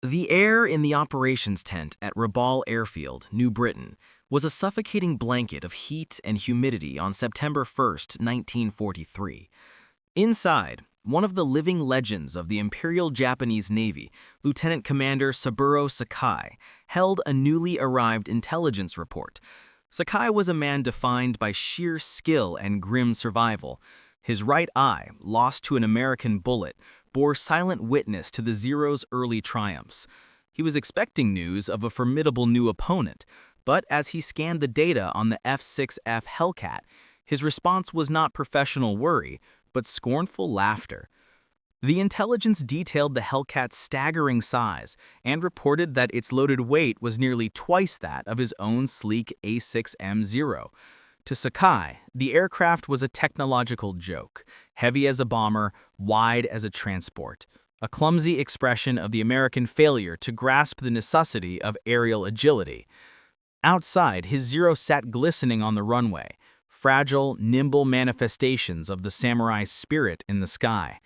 The air in the operations tent at Rabaul Airfield, New Britain, was a suffocating blanket of heat and humidity on September 1st, 1943. Inside, one of the living legends of the Imperial Japanese Navy, Lieutenant Commander Saburo Sakai, held a newly arrived intelligence report. Sakai was a man defined by sheer skill and grim survival. His right eye, lost to an American bullet, bore silent witness to the Zero's early triumphs. He was expecting news of a formidable new opponent, but as he scanned the data on the F6F Hellcat, his response was not professional worry, but scornful laughter. The intelligence detailed the Hellcat's staggering size and reported that its loaded weight was nearly twice that of his own sleek A6M Zero. To Sakai, the aircraft was a technological joke, heavy as a bomber, wide as a transport, a clumsy expression of the American failure to grasp the necessity of aerial agility. Outside, his Zero sat glistening on the runway, fragile, nimble manifestations of the samurai's spirit in the sky.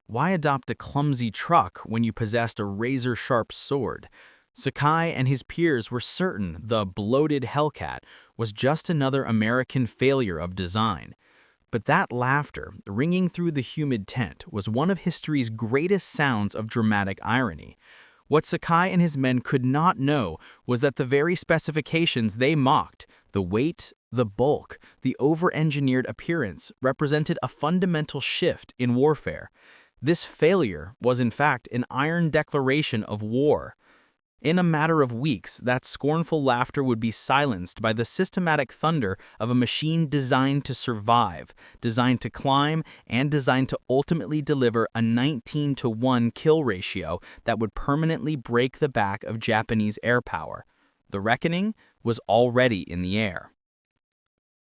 Why adopt a clumsy truck when you possessed a razor-sharp sword? Sakai and his peers were certain the bloated Hellcat was just another American failure of design. But that laughter, ringing through the humid tent, was one of history's greatest sounds of dramatic irony. What Sakai and his men could not know was that the very specifications they mocked, the weight, the bulk, the over-engineered appearance, represented a fundamental shift in warfare. This failure was in fact an iron declaration of war. In a matter of weeks, that scornful laughter would be silenced by the systematic thunder of a machine designed to survive, designed to climb, and designed to ultimately deliver a 19-to-1 kill ratio that would permanently break the back of Japanese air power. The reckoning was already in the air.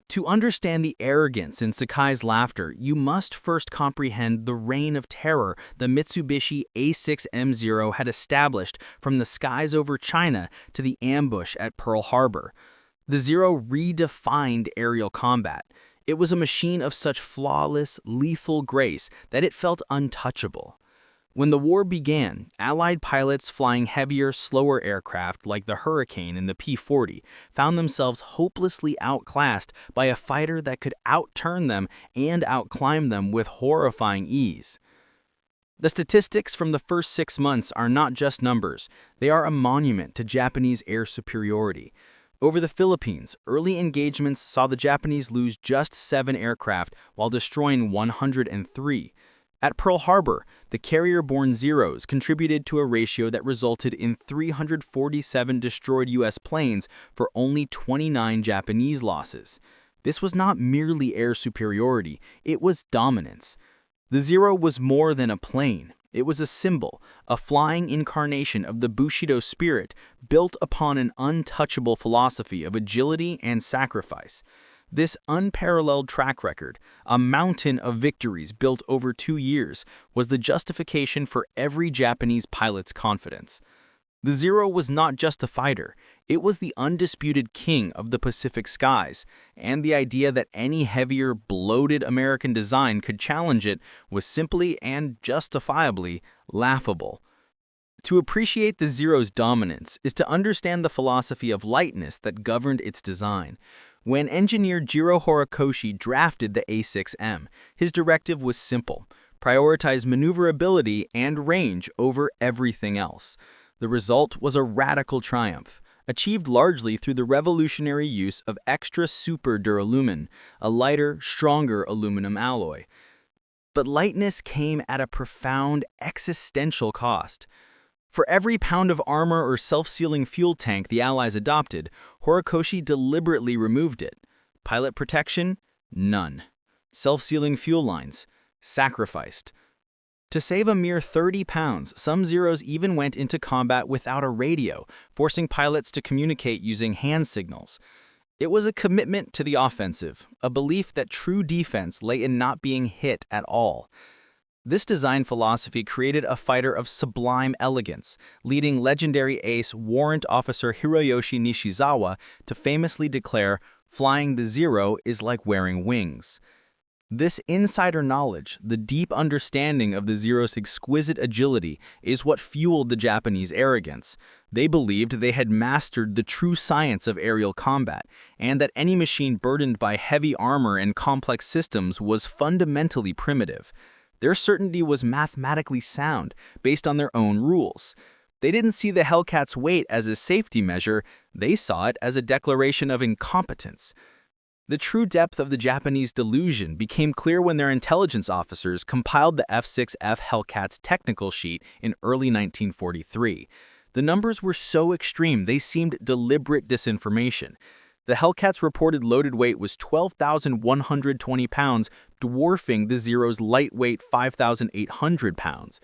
To understand the arrogance in Sakai's laughter, you must first comprehend the reign of terror the Mitsubishi A6M Zero had established from the skies over China to the ambush at Pearl Harbor. The Zero redefined aerial combat. It was a machine of such flawless, lethal grace that it felt untouchable. When the war began, Allied pilots flying heavier, slower aircraft like the Hurricane and the P-40 found themselves hopelessly outclassed by a fighter that could outturn them and outclimb them with horrifying ease. The statistics from the first 6 months are not just numbers, they are a monument to Japanese air superiority. Over the Philippines, early engagements saw the Japanese lose just 7 aircraft while destroying 103. At Pearl Harbor, the carrier-borne Zeros contributed to a ratio that resulted in 347 destroyed U.S. planes for only 29 Japanese losses. This was not merely air superiority, it was dominance. The Zero was more than a plane. It was a symbol, a flying incarnation of the Bushido spirit built upon an untouchable philosophy of agility and sacrifice. This unparalleled track record, a mountain of victories built over 2 years, was the justification for every Japanese pilot's confidence. The Zero was not just a fighter, it was the undisputed king of the Pacific skies, and the idea that any heavier, bloated American design could challenge it was simply and justifiably laughable. To appreciate the Zero's dominance is to understand the philosophy of lightness that governed its design. When engineer Jiro Horikoshi drafted the A6M, his directive was simple: prioritize maneuverability and range over everything else. The result was a radical triumph, achieved largely through the revolutionary use of extra super duralumin, a lighter, stronger aluminum alloy. But lightness came at a profound existential cost. For every pound of armor or self-sealing fuel tank the Allies adopted, Horikoshi deliberately removed it. Pilot protection? None. Self-sealing fuel lines? Sacrificed. To save a mere 30 pounds, some Zeros even went into combat without a radio, forcing pilots to communicate using hand signals. It was a commitment to the offensive, a belief that true defense lay in not being hit at all. This design philosophy created a fighter of sublime elegance, leading legendary ace Warrant Officer Hiroyoshi Nishizawa to famously declare, "Flying the Zero is like wearing wings." This insider knowledge, the deep understanding of the Zero's exquisite agility, is what fueled the Japanese arrogance. They believed they had mastered the true science of aerial combat, and that any machine burdened by heavy armor and complex systems was fundamentally primitive. Their certainty was mathematically sound, based on their own rules. They didn't see the Hellcat's weight as a safety measure, they saw it as a declaration of incompetence. The true depth of the Japanese delusion became clear when their intelligence officers compiled the F6F Hellcat's technical sheet in early 1943. The numbers were so extreme they seemed deliberate disinformation. The Hellcat's reported loaded weight was 12,120 pounds, dwarfing the Zero's lightweight 5,800 pounds.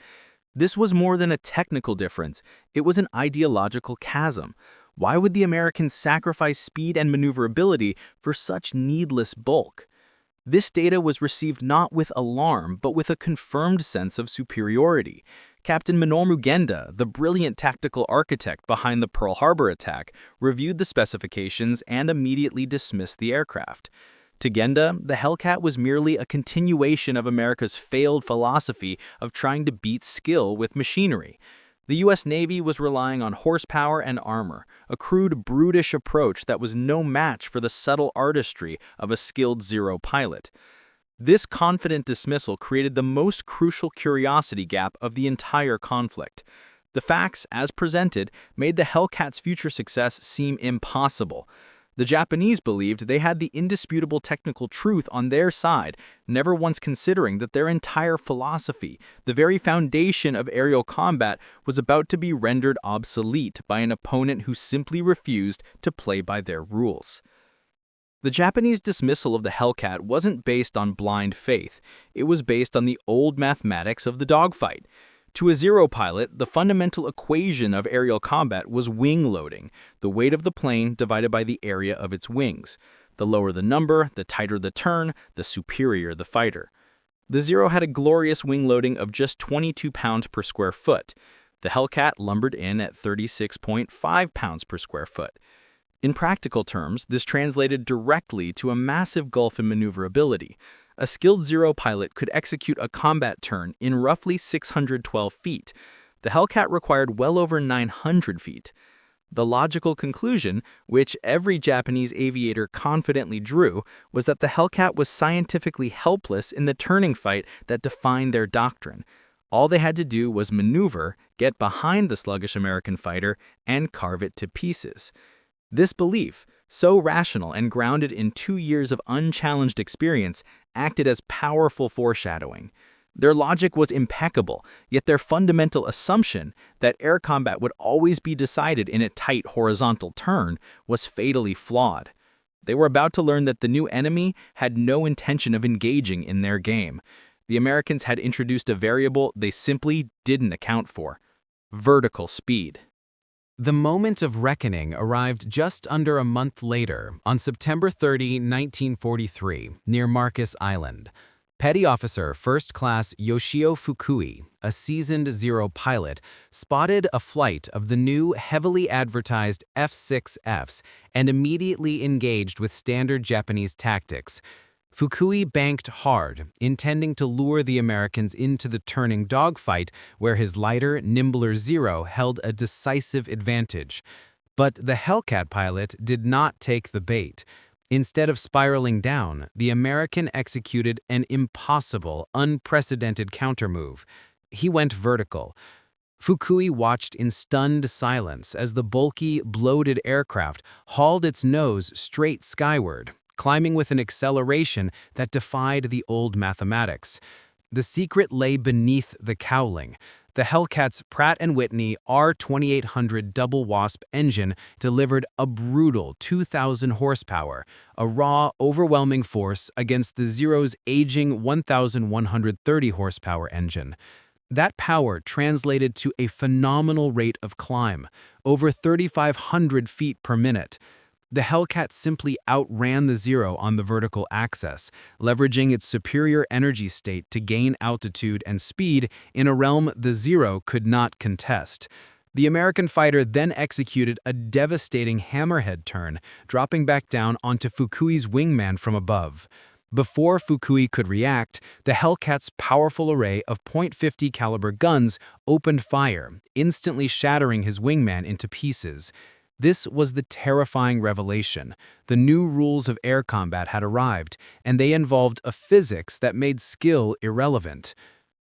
This was more than a technical difference, it was an ideological chasm. Why would the Americans sacrifice speed and maneuverability for such needless bulk? This data was received not with alarm, but with a confirmed sense of superiority. Captain Minoru Genda, the brilliant tactical architect behind the Pearl Harbor attack, reviewed the specifications and immediately dismissed the aircraft. To Genda, the Hellcat was merely a continuation of America's failed philosophy of trying to beat skill with machinery. The U.S. Navy was relying on horsepower and armor, a crude, brutish approach that was no match for the subtle artistry of a skilled Zero pilot. This confident dismissal created the most crucial curiosity gap of the entire conflict. The facts, as presented, made the Hellcat's future success seem impossible. The Japanese believed they had the indisputable technical truth on their side, never once considering that their entire philosophy, the very foundation of aerial combat, was about to be rendered obsolete by an opponent who simply refused to play by their rules. The Japanese dismissal of the Hellcat wasn't based on blind faith, it was based on the old mathematics of the dogfight. To a Zero pilot, the fundamental equation of aerial combat was wing loading, the weight of the plane divided by the area of its wings. The lower the number, the tighter the turn, the superior the fighter. The Zero had a glorious wing loading of just 22 pounds per square foot. The Hellcat lumbered in at 36.5 pounds per square foot. In practical terms, this translated directly to a massive gulf in maneuverability. A skilled Zero pilot could execute a combat turn in roughly 612 feet. The Hellcat required well over 900 feet. The logical conclusion, which every Japanese aviator confidently drew, was that the Hellcat was scientifically helpless in the turning fight that defined their doctrine. All they had to do was maneuver, get behind the sluggish American fighter, and carve it to pieces. This belief, so rational and grounded in 2 years of unchallenged experience, acted as powerful foreshadowing. Their logic was impeccable, yet their fundamental assumption that air combat would always be decided in a tight horizontal turn was fatally flawed. They were about to learn that the new enemy had no intention of engaging in their game. The Americans had introduced a variable they simply didn't account for: vertical speed. The moment of reckoning arrived just under a month later, on September 30, 1943, near Marcus Island. Petty Officer First Class Yoshio Fukui, a seasoned Zero pilot, spotted a flight of the new, heavily advertised F6Fs and immediately engaged with standard Japanese tactics. Fukui banked hard, intending to lure the Americans into the turning dogfight where his lighter, nimbler Zero held a decisive advantage. But the Hellcat pilot did not take the bait. Instead of spiraling down, the American executed an impossible, unprecedented countermove. He went vertical. Fukui watched in stunned silence as the bulky, bloated aircraft hauled its nose straight skyward, climbing with an acceleration that defied the old mathematics. The secret lay beneath the cowling. The Hellcat's Pratt & Whitney R2800 double wasp engine delivered a brutal 2,000 horsepower, a raw, overwhelming force against the Zero's aging 1,130 horsepower engine. That power translated to a phenomenal rate of climb, over 3,500 feet per minute. The Hellcat simply outran the Zero on the vertical axis, leveraging its superior energy state to gain altitude and speed in a realm the Zero could not contest. The American fighter then executed a devastating hammerhead turn, dropping back down onto Fukui's wingman from above. Before Fukui could react, the Hellcat's powerful array of .50 caliber guns opened fire, instantly shattering his wingman into pieces. This was the terrifying revelation. The new rules of air combat had arrived, and they involved a physics that made skill irrelevant.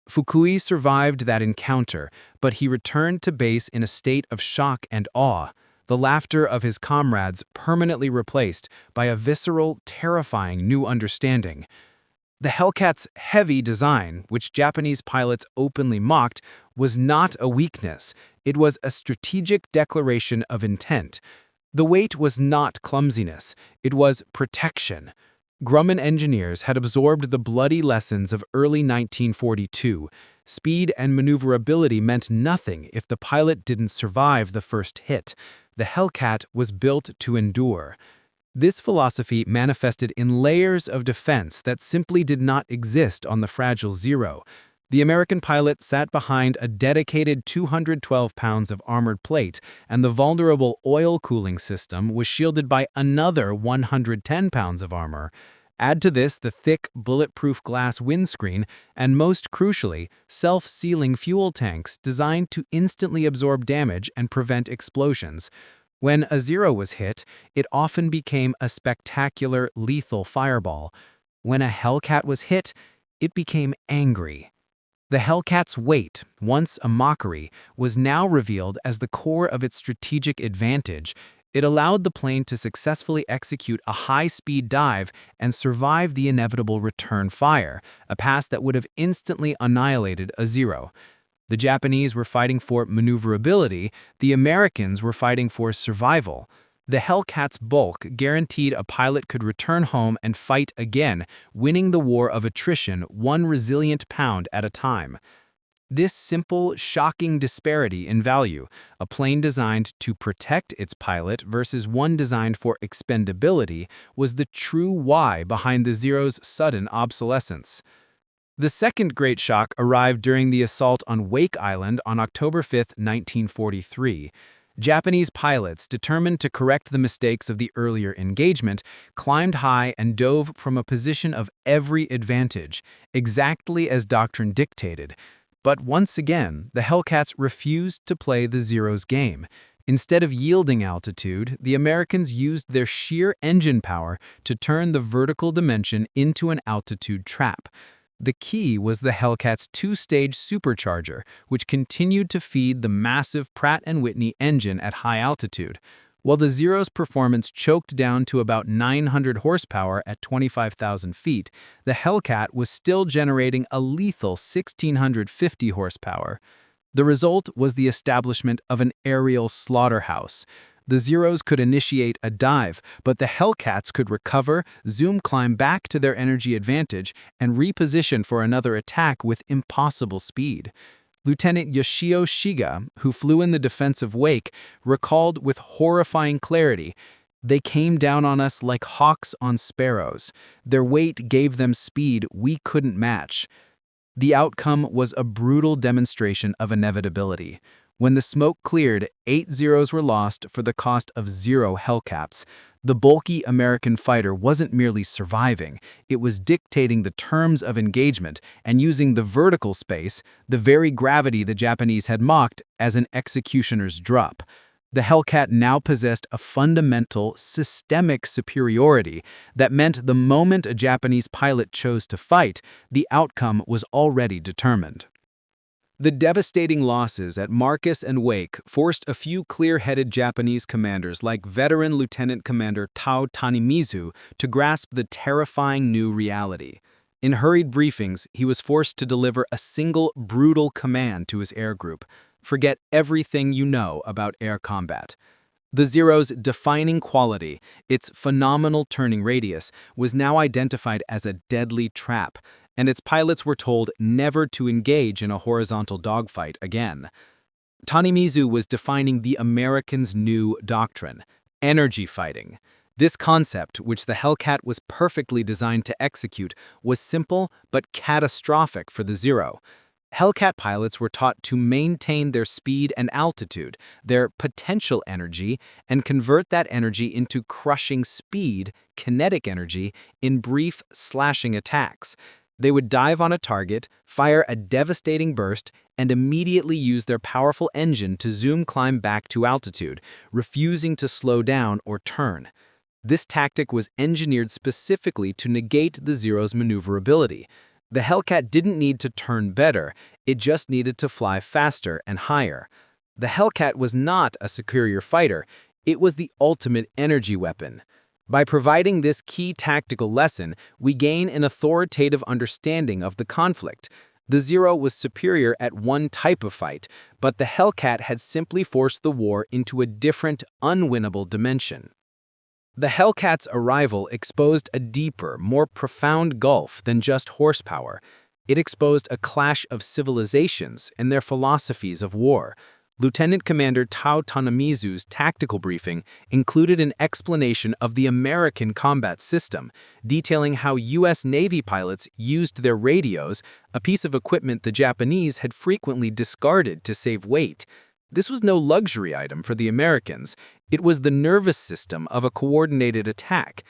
Fukui survived that encounter, but he returned to base in a state of shock and awe, the laughter of his comrades permanently replaced by a visceral, terrifying new understanding. The Hellcat's heavy design, which Japanese pilots openly mocked, was not a weakness. It was a strategic declaration of intent. The weight was not clumsiness, it was protection. Grumman engineers had absorbed the bloody lessons of early 1942. Speed and maneuverability meant nothing if the pilot didn't survive the first hit. The Hellcat was built to endure. This philosophy manifested in layers of defense that simply did not exist on the fragile Zero. The American pilot sat behind a dedicated 212 pounds of armored plate, and the vulnerable oil cooling system was shielded by another 110 pounds of armor. Add to this the thick, bulletproof glass windscreen, and most crucially, self-sealing fuel tanks designed to instantly absorb damage and prevent explosions. When a Zero was hit, it often became a spectacular, lethal fireball. When a Hellcat was hit, it became angry. The Hellcat's weight, once a mockery, was now revealed as the core of its strategic advantage. It allowed the plane to successfully execute a high-speed dive and survive the inevitable return fire, a pass that would have instantly annihilated a Zero. The Japanese were fighting for maneuverability, the Americans were fighting for survival. The Hellcat's bulk guaranteed a pilot could return home and fight again, winning the war of attrition one resilient pound at a time. This simple, shocking disparity in value, a plane designed to protect its pilot versus one designed for expendability, was the true why behind the Zero's sudden obsolescence. The second great shock arrived during the assault on Wake Island on October 5, 1943. Japanese pilots, determined to correct the mistakes of the earlier engagement, climbed high and dove from a position of every advantage, exactly as doctrine dictated. But once again, the Hellcats refused to play the Zero's game. Instead of yielding altitude, the Americans used their sheer engine power to turn the vertical dimension into an altitude trap. The key was the Hellcat's two-stage supercharger, which continued to feed the massive Pratt & Whitney engine at high altitude. While the Zero's performance choked down to about 900 horsepower at 25,000 feet, the Hellcat was still generating a lethal 1,650 horsepower. The result was the establishment of an aerial slaughterhouse. The Zeros could initiate a dive, but the Hellcats could recover, climb back to their energy advantage, and reposition for another attack with impossible speed. Lieutenant Yoshio Shiga, who flew in the defensive wake, recalled with horrifying clarity, "They came down on us like hawks on sparrows. Their weight gave them speed we couldn't match." The outcome was a brutal demonstration of inevitability. When the smoke cleared, 8 Zeros were lost for the cost of 0 Hellcats. The bulky American fighter wasn't merely surviving, it was dictating the terms of engagement and using the vertical space, the very gravity the Japanese had mocked, as an executioner's drop. The Hellcat now possessed a fundamental, systemic superiority that meant the moment a Japanese pilot chose to fight, the outcome was already determined. The devastating losses at Marcus and Wake forced a few clear-headed Japanese commanders like veteran Lieutenant Commander Tao Tanimizu to grasp the terrifying new reality. In hurried briefings, he was forced to deliver a single brutal command to his air group: forget everything you know about air combat. The Zero's defining quality, its phenomenal turning radius, was now identified as a deadly trap, and its pilots were told never to engage in a horizontal dogfight again. Tanimizu was defining the Americans' new doctrine: energy fighting. This concept, which the Hellcat was perfectly designed to execute, was simple but catastrophic for the Zero. Hellcat pilots were taught to maintain their speed and altitude, their potential energy, and convert that energy into crushing speed, kinetic energy, in brief, slashing attacks. They would dive on a target, fire a devastating burst, and immediately use their powerful engine to zoom climb back to altitude, refusing to slow down or turn. This tactic was engineered specifically to negate the Zero's maneuverability. The Hellcat didn't need to turn better, it just needed to fly faster and higher. The Hellcat was not a superior fighter, it was the ultimate energy weapon. By providing this key tactical lesson, we gain an authoritative understanding of the conflict. The Zero was superior at one type of fight, but the Hellcat had simply forced the war into a different, unwinnable dimension. The Hellcat's arrival exposed a deeper, more profound gulf than just horsepower. It exposed a clash of civilizations and their philosophies of war. Lieutenant Commander Tao Tanamizu's tactical briefing included an explanation of the American combat system, detailing how U.S. Navy pilots used their radios, a piece of equipment the Japanese had frequently discarded to save weight. This was no luxury item for the Americans. It was the nervous system of a coordinated attack.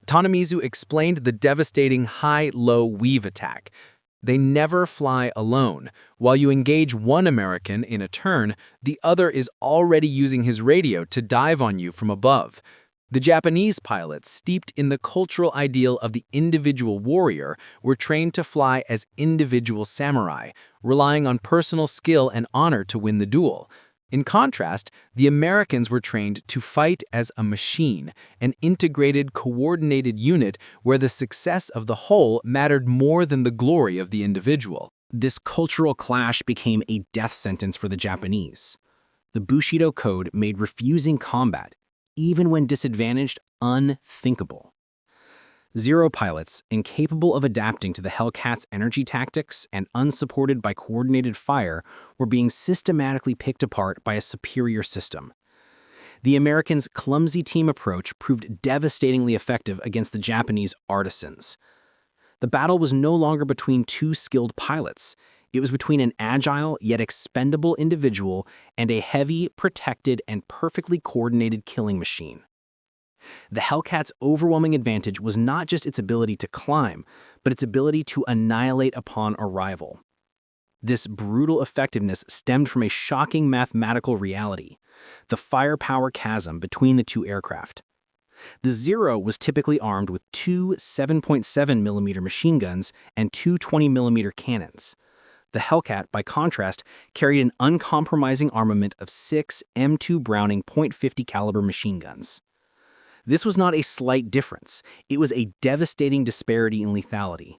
Tanamizu explained the devastating high-low weave attack. They never fly alone. While you engage one American in a turn, the other is already using his radio to dive on you from above. The Japanese pilots, steeped in the cultural ideal of the individual warrior, were trained to fly as individual samurai, relying on personal skill and honor to win the duel. In contrast, the Americans were trained to fight as a machine, an integrated, coordinated unit where the success of the whole mattered more than the glory of the individual. This cultural clash became a death sentence for the Japanese. The Bushido Code made refusing combat, even when disadvantaged, unthinkable. Zero pilots, incapable of adapting to the Hellcat's energy tactics and unsupported by coordinated fire, were being systematically picked apart by a superior system. The Americans' clumsy team approach proved devastatingly effective against the Japanese artisans. The battle was no longer between two skilled pilots. It was between an agile yet expendable individual and a heavy, protected, and perfectly coordinated killing machine. The Hellcat's overwhelming advantage was not just its ability to climb, but its ability to annihilate upon arrival. This brutal effectiveness stemmed from a shocking mathematical reality: the firepower chasm between the two aircraft. The Zero was typically armed with two 7.7mm machine guns and two 20mm cannons. The Hellcat, by contrast, carried an uncompromising armament of 6 M2 Browning .50 caliber machine guns. This was not a slight difference, it was a devastating disparity in lethality.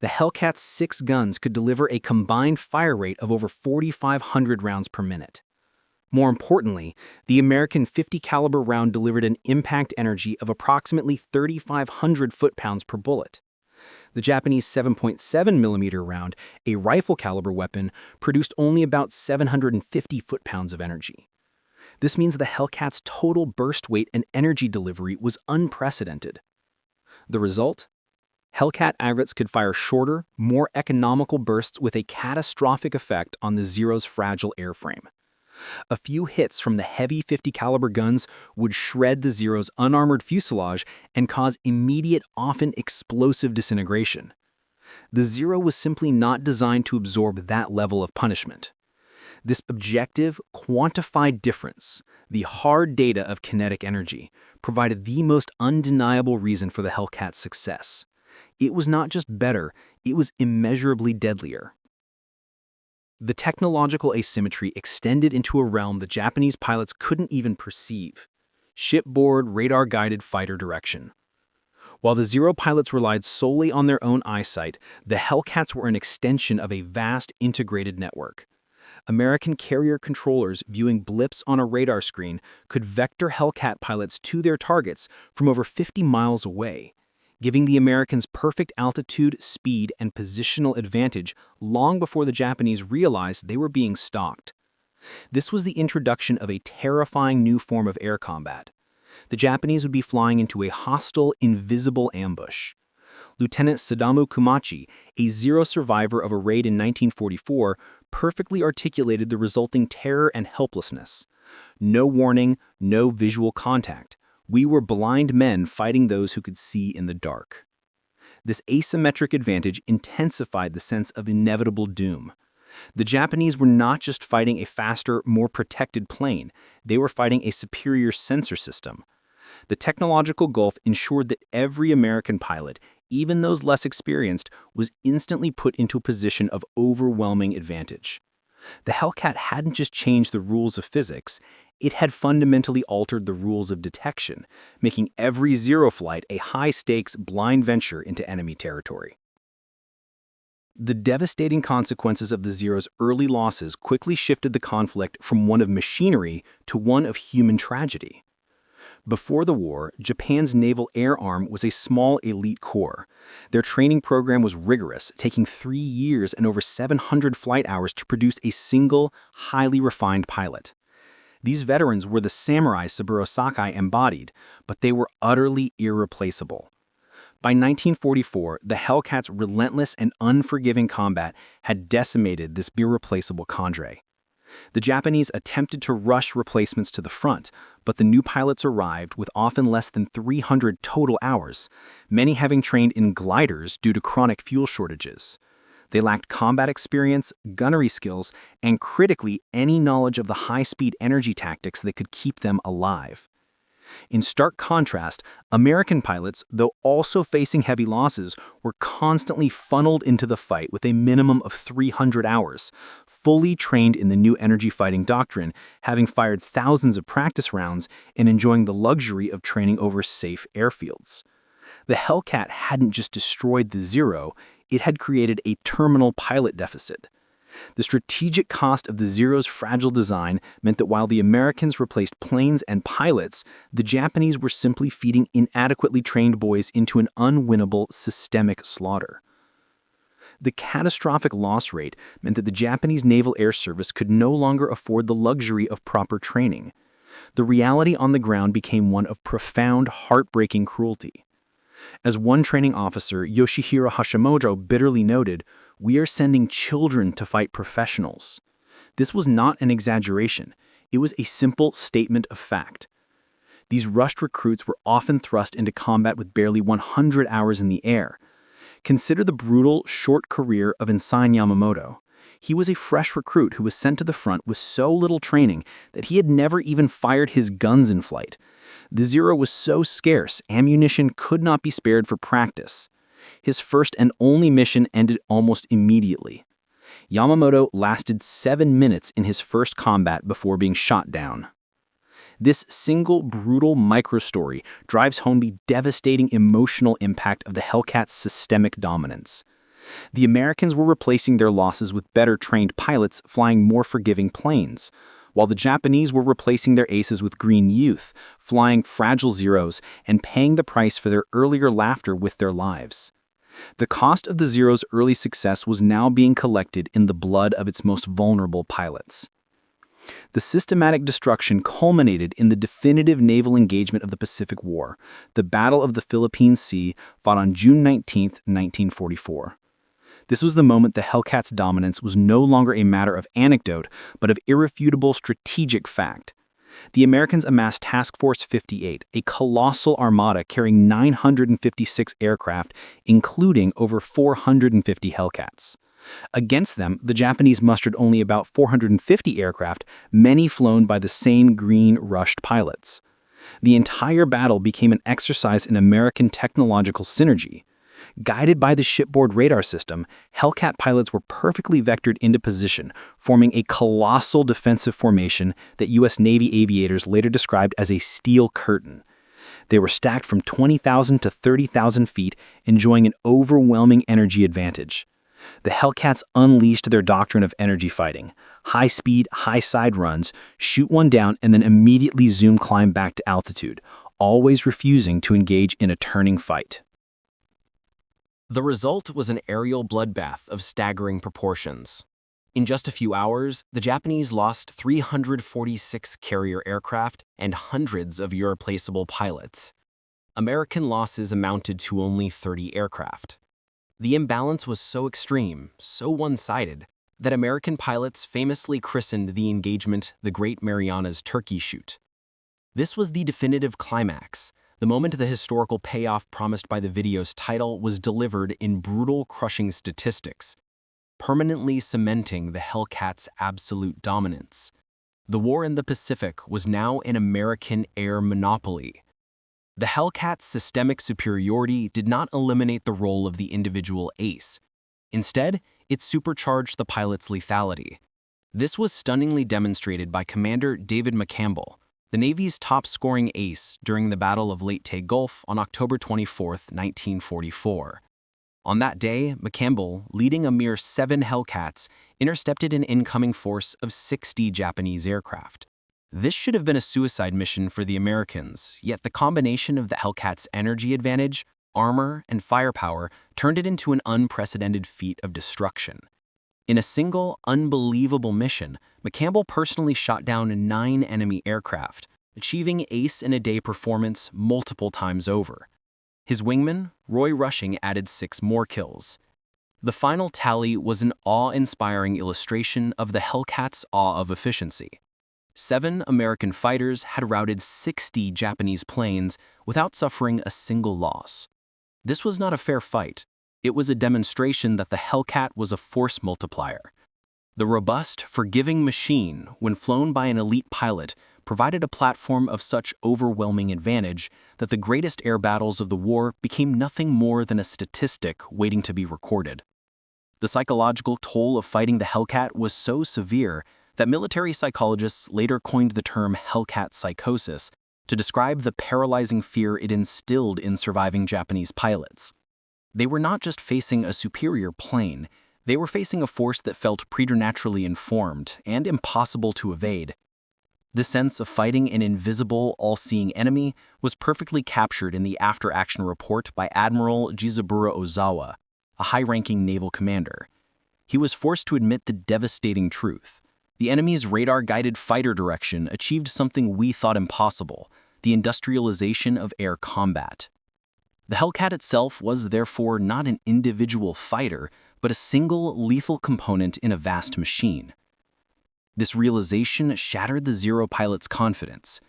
The Hellcat's 6 guns could deliver a combined fire rate of over 4,500 rounds per minute. More importantly, the American .50 caliber round delivered an impact energy of approximately 3,500 foot-pounds per bullet. The Japanese 7.7mm round, a rifle caliber weapon, produced only about 750 foot-pounds of energy. This means the Hellcat's total burst weight and energy delivery was unprecedented. The result? Hellcat aggregates could fire shorter, more economical bursts with a catastrophic effect on the Zero's fragile airframe. A few hits from the heavy .50 caliber guns would shred the Zero's unarmored fuselage and cause immediate, often explosive disintegration. The Zero was simply not designed to absorb that level of punishment. This objective, quantified difference, the hard data of kinetic energy, provided the most undeniable reason for the Hellcat's success. It was not just better, it was immeasurably deadlier. The technological asymmetry extended into a realm the Japanese pilots couldn't even perceive: shipboard, radar-guided fighter direction. While the Zero pilots relied solely on their own eyesight, the Hellcats were an extension of a vast integrated network. American carrier controllers viewing blips on a radar screen could vector Hellcat pilots to their targets from over 50 miles away, giving the Americans perfect altitude, speed, and positional advantage long before the Japanese realized they were being stalked. This was the introduction of a terrifying new form of air combat. The Japanese would be flying into a hostile, invisible ambush. Lieutenant Sadamu Kumachi, a Zero survivor of a raid in 1944, perfectly articulated the resulting terror and helplessness. No warning, no visual contact. We were blind men fighting those who could see in the dark. This asymmetric advantage intensified the sense of inevitable doom. The Japanese were not just fighting a faster, more protected plane, they were fighting a superior sensor system. The technological gulf ensured that every American pilot, even those less experienced, was instantly put into a position of overwhelming advantage. The Hellcat hadn't just changed the rules of physics, it had fundamentally altered the rules of detection, making every Zero flight a high-stakes, blind venture into enemy territory. The devastating consequences of the Zero's early losses quickly shifted the conflict from one of machinery to one of human tragedy. Before the war, Japan's naval air arm was a small elite corps. Their training program was rigorous, taking 3 years and over 700 flight hours to produce a single, highly refined pilot. These veterans were the samurai Saburo Sakai embodied, but they were utterly irreplaceable. By 1944, the Hellcat's relentless and unforgiving combat had decimated this irreplaceable cadre. The Japanese attempted to rush replacements to the front, but the new pilots arrived with often less than 300 total hours, many having trained in gliders due to chronic fuel shortages. They lacked combat experience, gunnery skills, and critically, any knowledge of the high-speed energy tactics that could keep them alive. In stark contrast, American pilots, though also facing heavy losses, were constantly funneled into the fight with a minimum of 300 hours, fully trained in the new energy fighting doctrine, having fired thousands of practice rounds and enjoying the luxury of training over safe airfields. The Hellcat hadn't just destroyed the Zero, it had created a terminal pilot deficit. The strategic cost of the Zero's fragile design meant that while the Americans replaced planes and pilots, the Japanese were simply feeding inadequately trained boys into an unwinnable systemic slaughter. The catastrophic loss rate meant that the Japanese Naval Air Service could no longer afford the luxury of proper training. The reality on the ground became one of profound, heartbreaking cruelty. As one training officer, Yoshihiro Hashimoto, bitterly noted, "We are sending children to fight professionals." This was not an exaggeration. It was a simple statement of fact. These rushed recruits were often thrust into combat with barely 100 hours in the air. Consider the brutal, short career of Ensign Yamamoto. He was a fresh recruit who was sent to the front with so little training that he had never even fired his guns in flight. The Zero was so scarce, ammunition could not be spared for practice. His first and only mission ended almost immediately. Yamamoto lasted 7 minutes in his first combat before being shot down. This single brutal microstory drives home the devastating emotional impact of the Hellcat's systemic dominance. The Americans were replacing their losses with better trained pilots flying more forgiving planes, while the Japanese were replacing their aces with green youth, flying fragile Zeros and paying the price for their earlier laughter with their lives. The cost of the Zero's early success was now being collected in the blood of its most vulnerable pilots. The systematic destruction culminated in the definitive naval engagement of the Pacific War, the Battle of the Philippine Sea, fought on June 19, 1944. This was the moment the Hellcat's dominance was no longer a matter of anecdote, but of irrefutable strategic fact. The Americans amassed Task Force 58, a colossal armada carrying 956 aircraft, including over 450 Hellcats. Against them, the Japanese mustered only about 450 aircraft, many flown by the same green-rushed pilots. The entire battle became an exercise in American technological synergy. Guided by the shipboard radar system, Hellcat pilots were perfectly vectored into position, forming a colossal defensive formation that U.S. Navy aviators later described as a steel curtain. They were stacked from 20,000 to 30,000 feet, enjoying an overwhelming energy advantage. The Hellcats unleashed their doctrine of energy fighting: high speed, high side runs, shoot one down, and then immediately zoom climb back to altitude, always refusing to engage in a turning fight. The result was an aerial bloodbath of staggering proportions. In just a few hours, the Japanese lost 346 carrier aircraft and hundreds of irreplaceable pilots. American losses amounted to only 30 aircraft. The imbalance was so extreme, so one-sided, that American pilots famously christened the engagement the Great Marianas Turkey Shoot. This was the definitive climax, the moment the historical payoff promised by the video's title was delivered in brutal, crushing statistics, permanently cementing the Hellcat's absolute dominance. The war in the Pacific was now an American air monopoly. The Hellcat's systemic superiority did not eliminate the role of the individual ace. Instead, it supercharged the pilot's lethality. This was stunningly demonstrated by Commander David McCampbell, the Navy's top-scoring ace during the Battle of Leyte Gulf on October 24, 1944. On that day, McCampbell, leading a mere 7 Hellcats, intercepted an incoming force of 60 Japanese aircraft. This should have been a suicide mission for the Americans, yet the combination of the Hellcat's energy advantage, armor, and firepower turned it into an unprecedented feat of destruction. In a single, unbelievable mission, McCampbell personally shot down 9 enemy aircraft, achieving ace-in-a-day performance multiple times over. His wingman, Roy Rushing, added 6 more kills. The final tally was an awe-inspiring illustration of the Hellcat's awe of efficiency. 7 American fighters had routed 60 Japanese planes without suffering a single loss. This was not a fair fight. It was a demonstration that the Hellcat was a force multiplier. The robust, forgiving machine, when flown by an elite pilot, provided a platform of such overwhelming advantage that the greatest air battles of the war became nothing more than a statistic waiting to be recorded. The psychological toll of fighting the Hellcat was so severe that military psychologists later coined the term Hellcat psychosis to describe the paralyzing fear it instilled in surviving Japanese pilots. They were not just facing a superior plane, they were facing a force that felt preternaturally informed and impossible to evade. The sense of fighting an invisible, all-seeing enemy was perfectly captured in the after-action report by Admiral Jizaburo Ozawa, a high-ranking naval commander. He was forced to admit the devastating truth. The enemy's radar-guided fighter direction achieved something we thought impossible, the industrialization of air combat. The Hellcat itself was therefore not an individual fighter, but a single lethal component in a vast machine. This realization shattered the Zero pilots' confidence.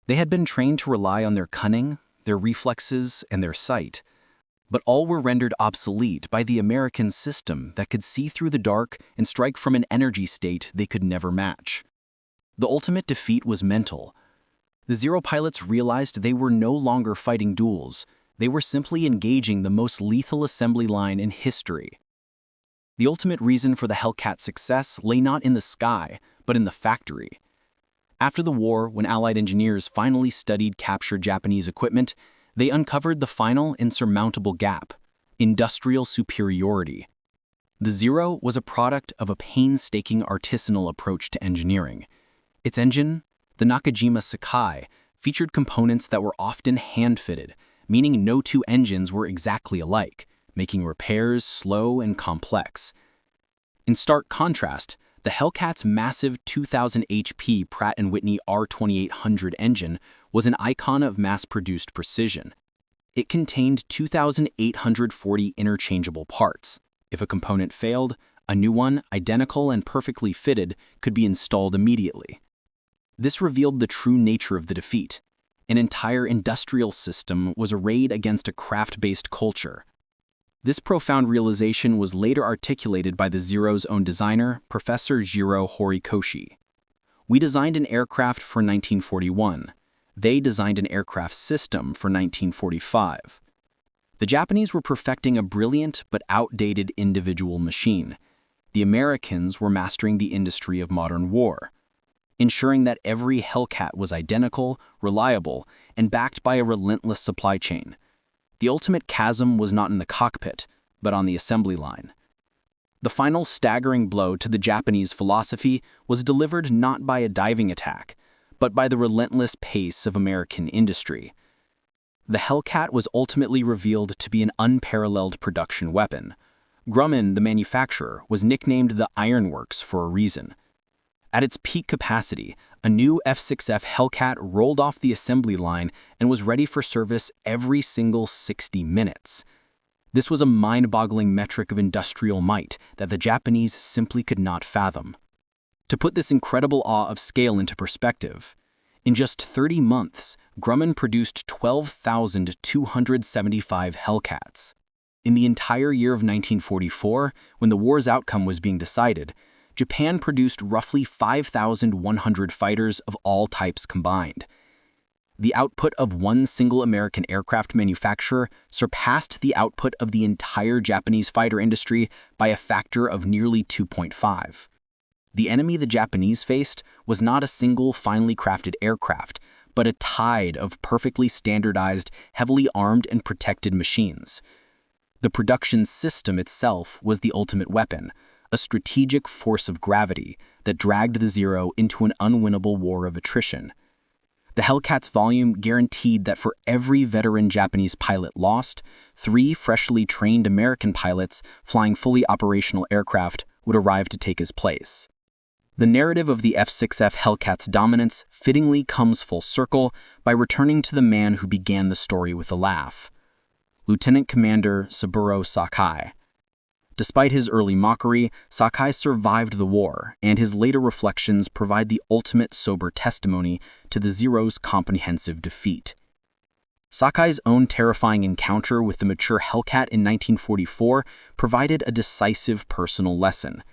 They had been trained to rely on their cunning, their reflexes, and their sight, but all were rendered obsolete by the American system that could see through the dark and strike from an energy state they could never match. The ultimate defeat was mental. The Zero pilots realized they were no longer fighting duels. They were simply engaging the most lethal assembly line in history. The ultimate reason for the Hellcat's success lay not in the sky, but in the factory. After the war, when Allied engineers finally studied captured Japanese equipment, they uncovered the final insurmountable gap: industrial superiority. The Zero was a product of a painstaking artisanal approach to engineering. Its engine, the Nakajima Sakai, featured components that were often hand-fitted, meaning no 2 engines were exactly alike, making repairs slow and complex. In stark contrast, the Hellcat's massive 2,000 HP Pratt & Whitney R2800 engine was an icon of mass-produced precision. It contained 2,840 interchangeable parts. If a component failed, a new one, identical and perfectly fitted, could be installed immediately. This revealed the true nature of the defeat. An entire industrial system was arrayed against a craft-based culture. This profound realization was later articulated by the Zero's own designer, Professor Jiro Horikoshi. "We designed an aircraft for 1941. They designed an aircraft system for 1945. The Japanese were perfecting a brilliant but outdated individual machine. The Americans were mastering the industry of modern war, ensuring that every Hellcat was identical, reliable, and backed by a relentless supply chain. The ultimate chasm was not in the cockpit, but on the assembly line." The final staggering blow to the Japanese philosophy was delivered not by a diving attack, but by the relentless pace of American industry. The Hellcat was ultimately revealed to be an unparalleled production weapon. Grumman, the manufacturer, was nicknamed the Ironworks for a reason. At its peak capacity, A new F6F Hellcat rolled off the assembly line and was ready for service every single 60 minutes. This was a mind-boggling metric of industrial might that the Japanese simply could not fathom. To put this incredible awe of scale into perspective, in just 30 months, Grumman produced 12,275 Hellcats. In the entire year of 1944, when the war's outcome was being decided, Japan produced roughly 5,100 fighters of all types combined. The output of one single American aircraft manufacturer surpassed the output of the entire Japanese fighter industry by a factor of nearly 2.5. The enemy the Japanese faced was not a single finely crafted aircraft, but a tide of perfectly standardized, heavily armed and protected machines. The production system itself was the ultimate weapon, a strategic force of gravity that dragged the Zero into an unwinnable war of attrition. The Hellcat's volume guaranteed that for every veteran Japanese pilot lost, 3 freshly trained American pilots flying fully operational aircraft would arrive to take his place. The narrative of the F6F Hellcat's dominance fittingly comes full circle by returning to the man who began the story with a laugh, Lieutenant Commander Saburo Sakai. Despite his early mockery, Sakai survived the war, and his later reflections provide the ultimate sober testimony to the Zero's comprehensive defeat. Sakai's own terrifying encounter with the mature Hellcat in 1944 provided a decisive personal lesson.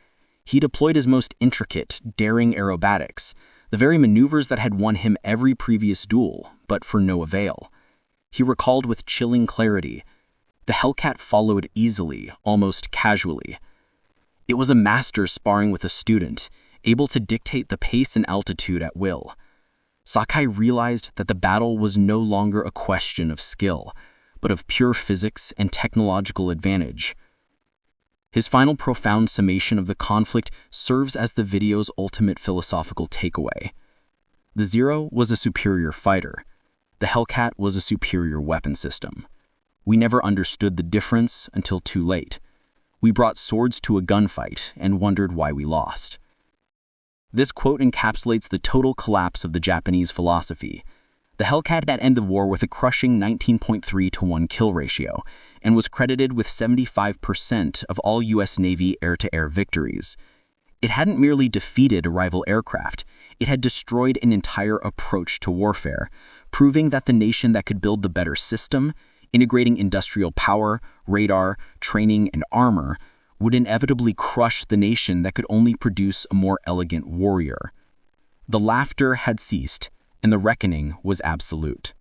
He deployed his most intricate, daring aerobatics, the very maneuvers that had won him every previous duel, but for no avail. He recalled with chilling clarity, the Hellcat followed easily, almost casually. It was a master sparring with a student, able to dictate the pace and altitude at will. Sakai realized that the battle was no longer a question of skill, but of pure physics and technological advantage. His final profound summation of the conflict serves as the video's ultimate philosophical takeaway. The Zero was a superior fighter. The Hellcat was a superior weapon system. We never understood the difference until too late. We brought swords to a gunfight and wondered why we lost. This quote encapsulates the total collapse of the Japanese philosophy. The Hellcat had ended the war with a crushing 19.3-to-1 kill ratio and was credited with 75% of all U.S. Navy air-to-air victories. It hadn't merely defeated a rival aircraft, it had destroyed an entire approach to warfare, proving that the nation that could build the better system, integrating industrial power, radar, training, and armor, would inevitably crush the nation that could only produce a more elegant warrior. The laughter had ceased, and the reckoning was absolute.